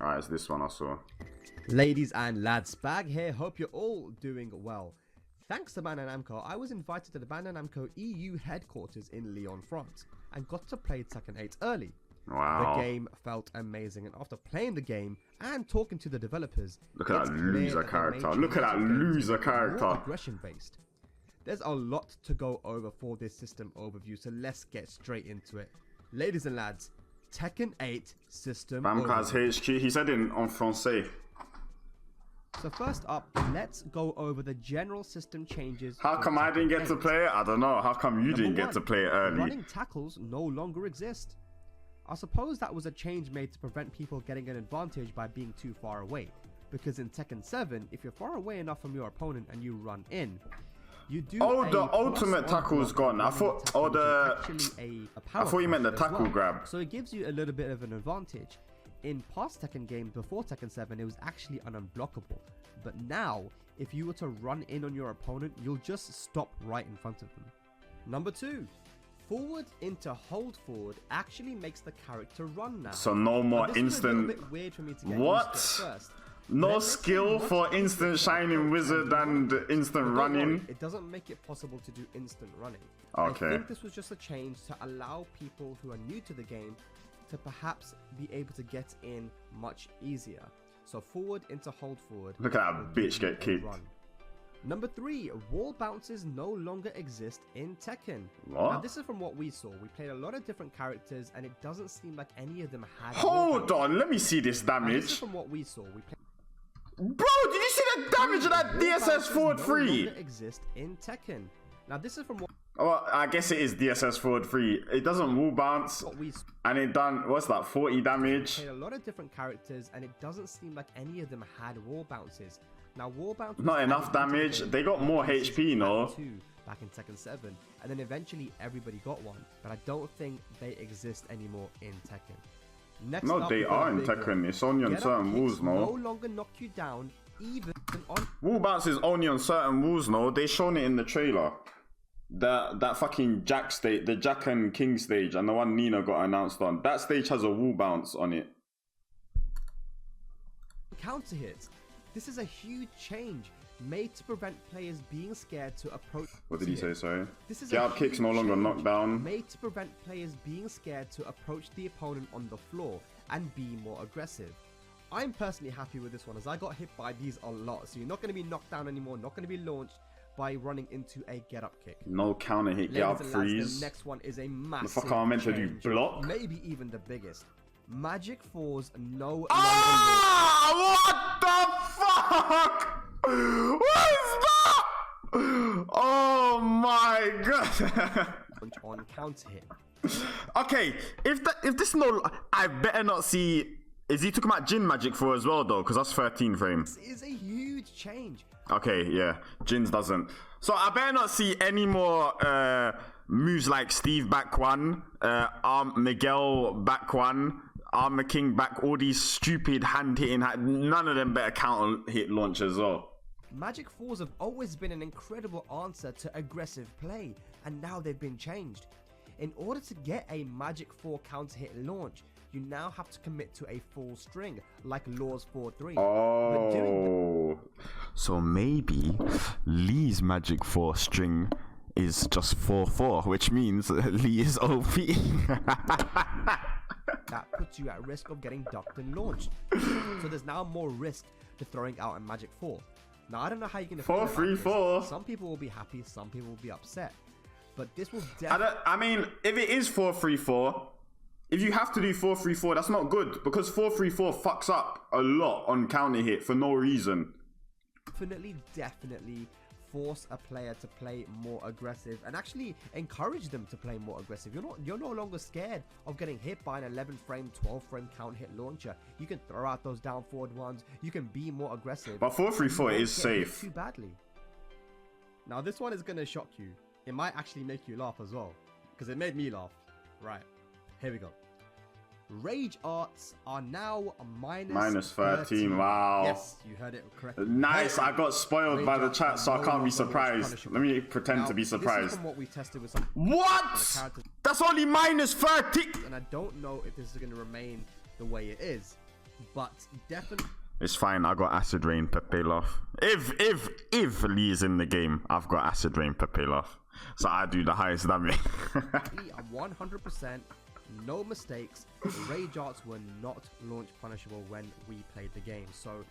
Alright, it's this one I saw. Ladies and lads, Spag here. Hope you're all doing well. Thanks to Bandai Namco, I was invited to the Bandai Namco EU headquarters in Lyon, France, and got to play Tekken 8 early. Wow. The game felt amazing, and after playing the game and talking to the developers, Look at that loser character. Look at that loser character. Aggression based. There's a lot to go over for this system overview, so let's get straight into it. Ladies and lads, Tekken 8 system Bamka's HQ. He said in français. So first up, let's go over the general system changes. How come I didn't get to play it? I don't know. How come you didn't get to play it early? Running tackles no longer exist. I suppose that was a change made to prevent people getting an advantage by being too far away. Because in Tekken 7, if you're far away enough from your opponent and you run in, you do. Oh, the ultimate tackle is gone. I thought, I thought you meant the tackle grab. So it gives you a little bit of an advantage. In past Tekken games before Tekken 7, it was actually unblockable. But now, if you were to run in on your opponent, you'll just stop right in front of them. Number 2. Forward into hold forward actually makes the character run now. So no more instant. Bit weird for me to get what? Used to first. No skill for instant shining wizard and instant running. It doesn't make it possible to do instant running. Okay. I think this was just a change to allow people who are new to the game to perhaps be able to get in much easier. So forward into hold forward. Look at that bitch get kicked. Run. Number 3, wall bounces no longer exist in Tekken. What? Now this is from what we saw. We played a lot of different characters and it doesn't seem like any of them had. Hold on, let me see this damage. This is from what we saw. We played. Bro, did you see the damage of that DSS forward 3? No longer exist in Tekken. Now this is from what. Well, I guess it is DSS forward 3. It doesn't wall bounce, and it done, what's that, 40 damage? Played a lot of different characters, and it doesn't seem like any of them had wall bounces. Now wall bounces not enough damage. They got more HP, no? Back in Tekken 7, and then eventually everybody got one, but I don't think they exist anymore in Tekken. Next no, they are in Tekken. It's only on certain walls, no? No longer knock you down, even on. Wall bounce is only on certain walls, no? They shown it in the trailer. That fucking Jack stage, the Jack and King stage, and the one Nina got announced on. That stage has a wall bounce on it. Counter hits. This is a huge change made to prevent players being scared to approach. What did he say? Sorry. This is Get up kicks no longer knockdown. Made to prevent players being scared to approach the opponent on the floor and be more aggressive. I'm personally happy with this one as I got hit by these a lot. So you're not going to be knocked down anymore. Not going to be launched by running into a get up kick. No counter hit, get up freeze. The next one is a massive. The fuck am I meant to do? Block? Maybe even the biggest. Magic 4's no longer. What the fuck? What is that? Oh my god. On counter hit. Okay, if this no, I better not see. Is he talking about Jin Magic 4 as well though? Because that's 13 frame. This is a huge change. Okay, yeah, Jin's doesn't. So I better not see any more moves like Steve back one, Miguel back one, Armor King back, all these stupid hand hitting. None of them better counter hit launch as well. Magic 4s have always been an incredible answer to aggressive play, and now they've been changed. In order to get a Magic 4 counter hit launch, you now have to commit to a full string, like Law's 4-3. Oh, so maybe Lee's Magic 4 string is just 4-4, which means Lee is OP. That puts you at risk of getting ducked and launched. So there's now more risk to throwing out a Magic 4. Now I don't know how you're gonna feel about 4-3-4. this. Some people will be happy, some people will be upset. But this will definitely. I mean, if it is 4-3-4, if you have to do 4-3-4, that's not good because 4-3-4 fucks up a lot on counter hit for no reason. Definitely force a player to play more aggressive and actually encourage them to play more aggressive. You're no longer scared of getting hit by an 11 frame, 12 frame counter hit launcher. You can throw out those down forward ones. You can be more aggressive. But 4-3-4 is safe. Too badly. Now this one is gonna shock you. It might actually make you laugh as well because it made me laugh. Right, here we go. Rage arts are now minus 13. Wow. Yes, you heard it correctly. Nice. I got spoiled Rage by the arts chat, are so I no can't be longer surprised. punishable. Let me pretend Now, to be this is surprised. from what we tested with some What? That's only minus 30. and I don't know if this is going to remain the way it is, but definitely It's fine. I got acid rain Pepilov. If Lee's in the game, I've got acid rain Pepilov, so I do the highest damage. 100%, no mistakes. Rage arts were not launch punishable when we played the game, so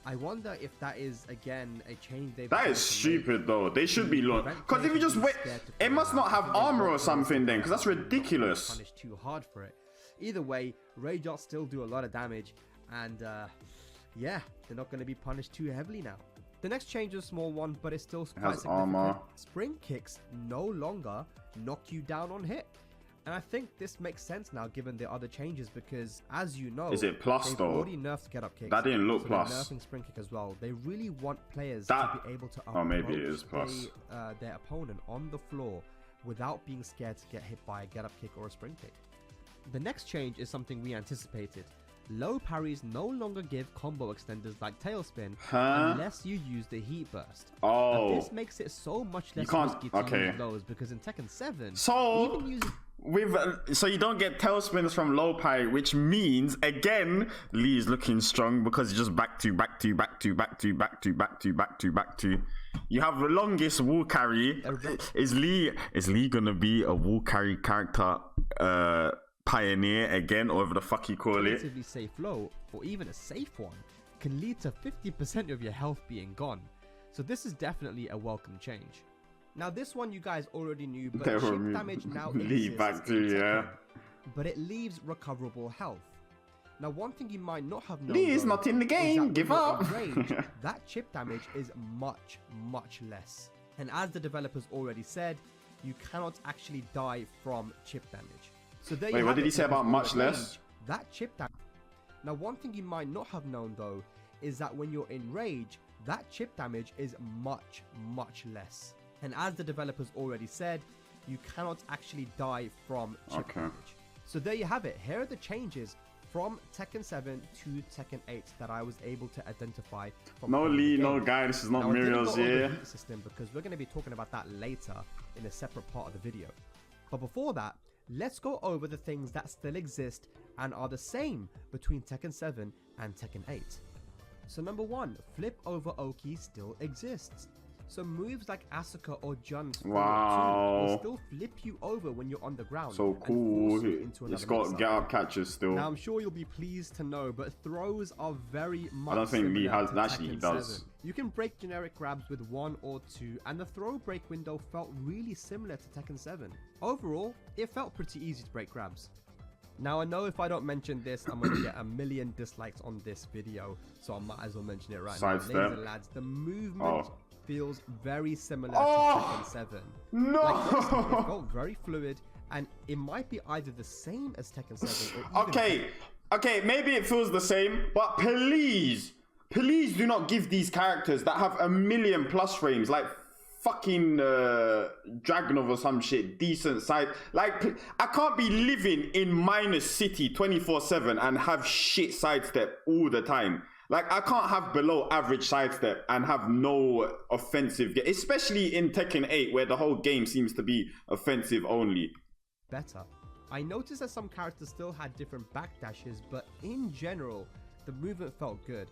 I wonder if that is again a change they've. That is stupid though. They should be launched. Because if you just wait, it must not have armor or something then, because that's ridiculous. Punish too hard for it. Either way, Rage arts still do a lot of damage, and yeah, they're not going to be punished too heavily now. The next change is a small one, but it's still quite significant. Armor. Spring kicks no longer knock you down on hit. And I think this makes sense now given the other changes because, as you know, is it plus they've though? already nerfed get up kicks. That didn't look so plus. They're nerfing spring kick as well. They really want players That, to be able to oh, maybe it is plus. their opponent on the floor without being scared to get hit by a get up kick or a spring kick. The next change is something we anticipated. Low parries no longer give combo extenders like tailspin unless you use the heat burst. Oh, now, this makes it so much less risky to use lows because in Tekken 7, so even using so you don't get tailspins from low parry, which means again Lee is looking strong because it's just back to. You have the longest wall carry. Is Lee gonna be a wall carry character? Pioneer again, or whatever the fuck you call it. Relatively safe low, or even a safe one, can lead to 50% of your health being gone. So this is definitely a welcome change. Now this one you guys already knew, but chip damage now exists back to Tekken, but it leaves recoverable health. Now one thing you might not have known Lee is not in the game, give up. Range, that chip damage is much less. And as the developers already said, you cannot actually die from chip damage. So there Wait, what did he say about much less? That chip damage. Now, one thing you might not have known though is that when you're in rage, that chip damage is much less. And as the developers already said, you cannot actually die from chip damage. So there you have it. Here are the changes from Tekken 7 to Tekken 8 that I was able to identify. From no Lee, no guy. This is not Miirio's year. System because we're going to be talking about that later in a separate part of the video. But before that, let's go over the things that still exist and are the same between Tekken 7 and Tekken 8. So number 1, flip over Oki still exists. So moves like Asuka or Jun's will still flip you over when you're on the ground. So cool. It's got get up catches still. Now I'm sure you'll be pleased to know, but throws are very much I don't think Lee has, actually he does. 7. You can break generic grabs with 1 or 2, and the throw break window felt really similar to Tekken 7. Overall, it felt pretty easy to break grabs. Now I know if I don't mention this, I'm gonna get a million dislikes on this video, so I might as well mention it right now. Laser lads, the movement feels very similar to Tekken 7. No! Like, it felt very fluid, and it might be either the same as Tekken 7 or even Okay, maybe it feels the same, but please do not give these characters that have 1,000,000+ frames, like fucking Dragunov or some shit, decent side. Like, I can't be living in minus city 24/7 and have shit sidestep all the time. Like, I can't have below average sidestep and have no offensive, especially in Tekken 8 where the whole game seems to be offensive only. Better. I noticed that some characters still had different backdashes, but in general, the movement felt good.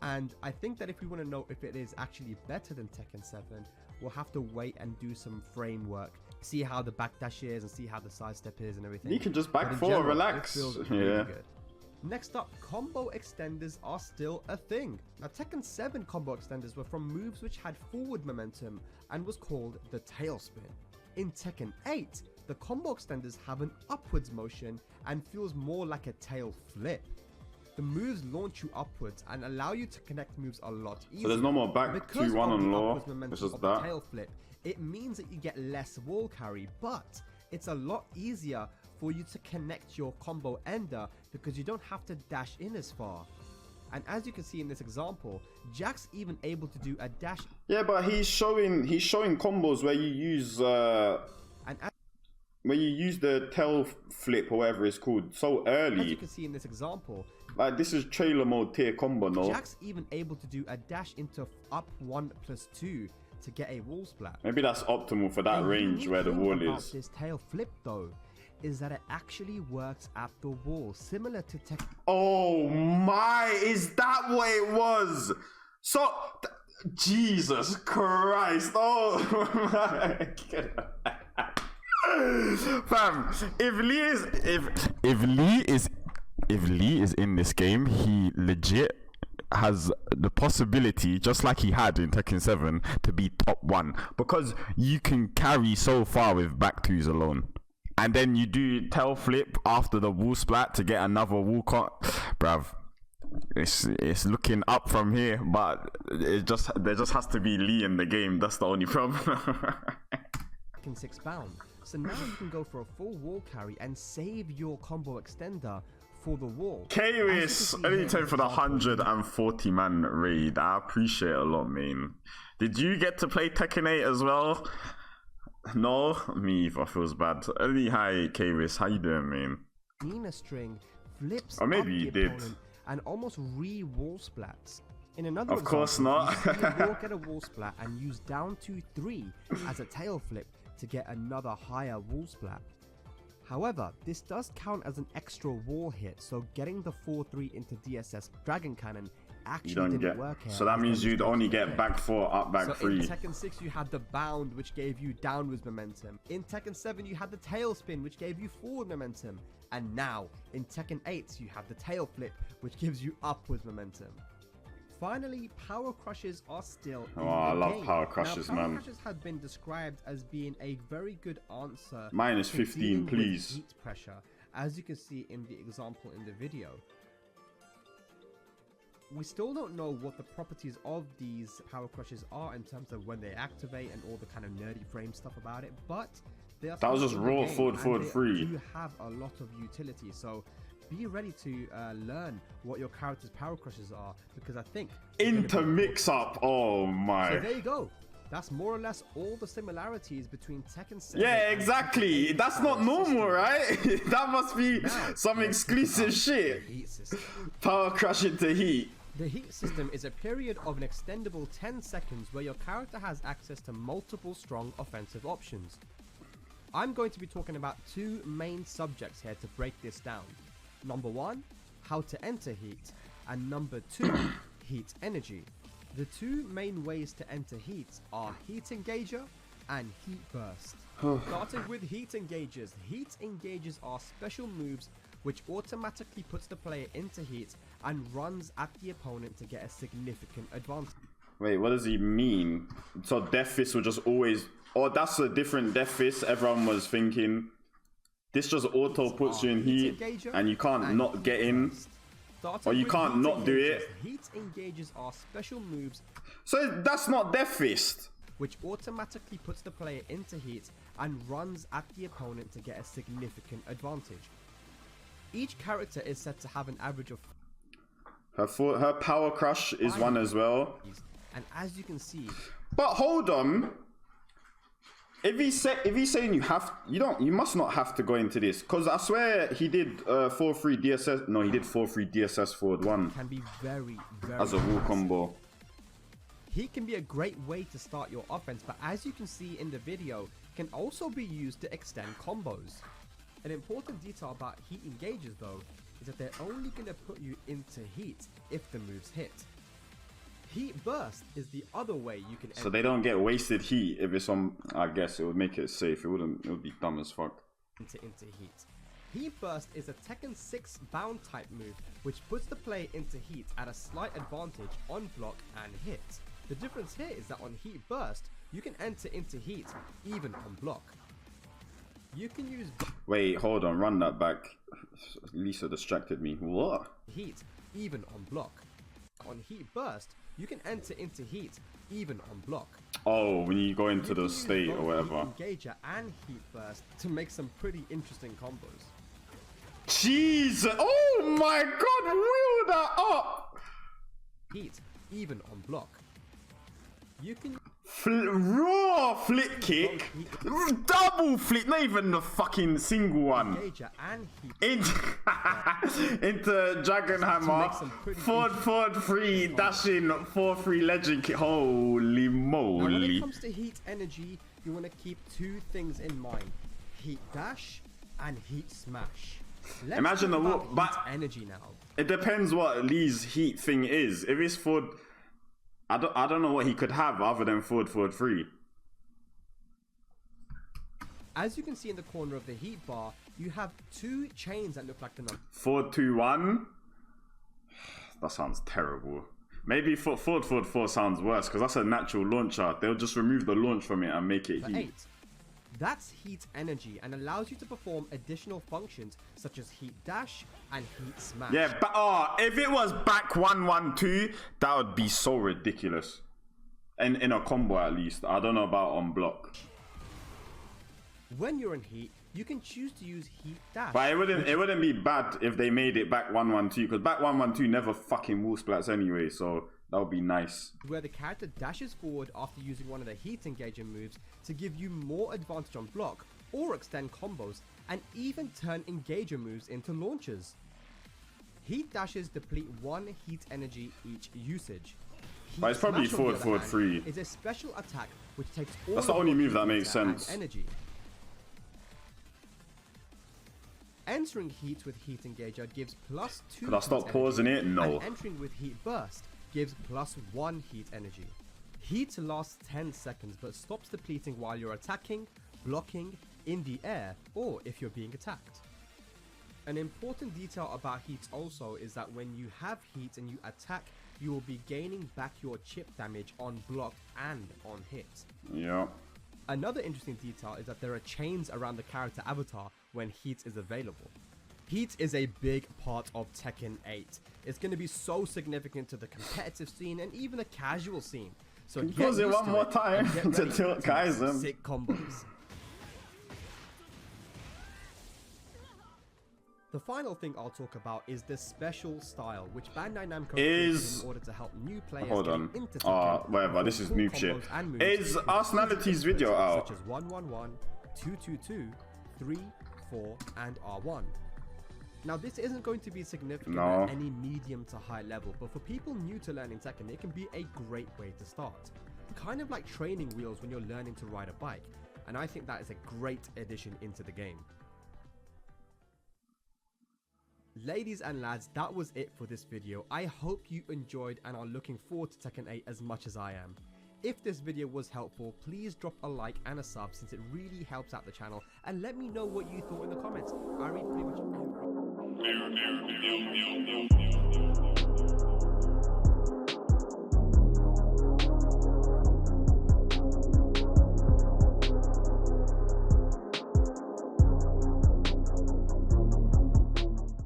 And I think that if we want to know if it is actually better than Tekken 7, we'll have to wait and do some framework, see how the backdash is and see how the sidestep is and everything. You can just back forward, relax. It feels really good. Next up, combo extenders are still a thing. Now Tekken 7 combo extenders were from moves which had forward momentum and was called the tailspin. In Tekken 8, the combo extenders have an upwards motion and feels more like a tail flip. The moves launch you upwards and allow you to connect moves a lot easier. So there's no more back 2-1 on law, it's just that. Tail flip, it means that you get less wall carry, but it's a lot easier for you to connect your combo ender because you don't have to dash in as far. And as you can see in this example, Jack's even able to do a dash. Yeah, but he's showing combos where you use when you use the tail flip or whatever it's called so As early. you can see in this example, Like, this is trailer mode tier combo, no? Jack's even able to do a dash into up 1+2 to get a wall splat. Maybe that's optimal for that range where the wall about is. This tail flip though is that it actually works at the wall, similar to Tekken. Oh my, is that what it was? So, Jesus Christ, oh my God. Fam, if Lee is in this game, he legit has the possibility, just like he had in Tekken 7, to be top 1, because you can carry so far with back twos alone, and then you do tail flip after the wall splat to get another wall cut. Bruv, it's looking up from here, but there just has to be Lee in the game. That's the only problem. Tekken 6 bound, so now you can go for a full wall carry and save your combo extender for the wall. K-Wiss, anytime for the 140 man raid. I appreciate it a lot, man. Did you get to play Tekken 8 as well? No? Me either, feels bad. Hi, K-Wiss, how you doing, man? Nina string flips or maybe up you the did. opponent and almost re-wall splats. In another Of course example, not. you see a wall get a wall splat and use down to 3 as a tail flip to get another higher wall splat. However, this does count as an extra wall hit, so getting the 4-3 into DSS Dragon Cannon actually didn't work here. So that means you'd only get back 4, up back 3. In Tekken 6 you had the bound, which gave you downwards momentum. In Tekken 7 you had the tail spin, which gave you forward momentum. And now, in Tekken 8 you have the tail flip, which gives you upwards momentum. Finally, power crushes are still in I the love game. power crushes, now, power man. crushes have been described as being a very good answer Minus to 15, dealing with please. heat pressure, as you can see in the example in the video. We still don't know what the properties of these power crushes are in terms of when they activate and all the kind of nerdy frame stuff about it, but they are That was just still in the raw game, forward and they free. do have a lot of utility, so be ready to learn what your character's power crushes are, because I think Intermix up, oh my. So there you go. That's more or less all the similarities between Tekken 7. Yeah, and exactly. Tekken 8 That's not power normal, system. right? That must be Now, some let's exclusive talk about shit. the heat system. Power crush into heat. The heat system is a period of an extendable 10 seconds where your character has access to multiple strong offensive options. I'm going to be talking about 2 main subjects here to break this down. Number 1, how to enter heat, and number 2, heat energy. The 2 main ways to enter heat are heat engager and heat burst. Starting with heat engagers. Heat engagers are special moves which automatically puts the player into heat and runs at the opponent to get a significant advantage. Wait, what does he mean? So Death Fist will just always... Oh, that's a different Death Fist. Everyone was thinking. This just auto puts you in heat and you can't not get in. Or you can't not do it. Heat engagers are special moves So that's not Death Fist. which automatically puts the player into heat and runs at the opponent to get a significant advantage. Each character is said to have an average of Her power crush is 1 as well. and as you can see, But hold on. If he's saying you must not have to go into this, because I swear he did 4-3 DSS. No, he did 4-3 DSS forward 1 can be very as a wall fast. combo. Heat can be a great way to start your offense, but as you can see in the video, can also be used to extend combos. An important detail about heat engagers though is that they're only going to put you into heat if the moves hit. Heat burst is the other way you can So they don't get wasted heat if it's on. I guess it would make it safe. It would be dumb as fuck. into heat. Heat burst is a Tekken 6 bound type move which puts the player into heat at a slight advantage on block and hit. The difference here is that on heat burst you can enter into heat even on block. You can use Wait, hold on. Run that back. Lisa distracted me. What? heat even on block. On heat burst you can enter into heat even on block. Oh, when you go into You the can use state both or whatever. Heat engager and heat burst to make some pretty interesting combos. Jesus! Oh my God! Wheel that up! Heat even on block. You can Raw flip kick, double flip, not even the fucking single one. Engager and heat. Into Dragon Hammer, forward 3, dashing, 4-3 legend kick. Holy moly. Now, when it comes to heat energy, you want to keep two things in mind: heat dash and heat smash. Let's Imagine the talk about but heat energy now. It depends what Lee's heat thing is. If it's forward, I don't know what he could have other than forward 3. As you can see in the corner of the heat bar, you have two chains that look like the number. 4-2-1. That sounds terrible. Maybe forward 4 sounds worse because that's a natural launcher. They'll just remove the launch from it and make it heat. 8. That's heat energy and allows you to perform additional functions such as heat dash and heat smash. Yeah, but if it was back 1-1-2, that would be so ridiculous. In a combo at least. I don't know about on block. When you're in heat, you can choose to use heat dash. But it wouldn't be bad if they made it back 1-1-2 because back 1-1-2 never fucking wall splats anyway, so that would be nice. Where the character dashes forward after using one of the heat engager moves to give you more advantage on block or extend combos and even turn engager moves into launchers. Heat dashes deplete 1 heat energy each usage. But it's probably Smash, on the forward other 3. hand, is a special attack which takes all That's the of only your move that heat makes and sense. energy. Entering heat with heat engager gives +2. Could I stop pausing it? No. And entering with heat burst gives +1 heat energy. Heat lasts 10 seconds but stops depleting while you're attacking, blocking, in the air, or if you're being attacked. An important detail about heat also is that when you have heat and you attack, you will be gaining back your chip damage on block and on hit. Yeah. Another interesting detail is that there are chains around the character avatar when heat is available. Heat is a big part of Tekken 8. It's going to be so significant to the competitive scene and even the casual scene. So Pause it one more time to tilt Kaizen. Sick combos. The final thing I'll talk about is the special style, which Bandai Namco created in order to help new players Hold on. into Tekken. Whatever, this is cool noob shit. combos and moves Is with Arsenality's video out? such as 1-1-1, 2-2-2, 3, 4, and R1. Now this isn't going to be significant at any medium to high level, but for people new to learning Tekken, it can be a great way to start. Kind of like training wheels when you're learning to ride a bike, and I think that is a great addition into the game. Ladies and lads, that was it for this video. I hope you enjoyed and are looking forward to Tekken 8 as much as I am. If this video was helpful, please drop a like and a sub since it really helps out the channel, and let me know what you thought in the comments. I read pretty much everything.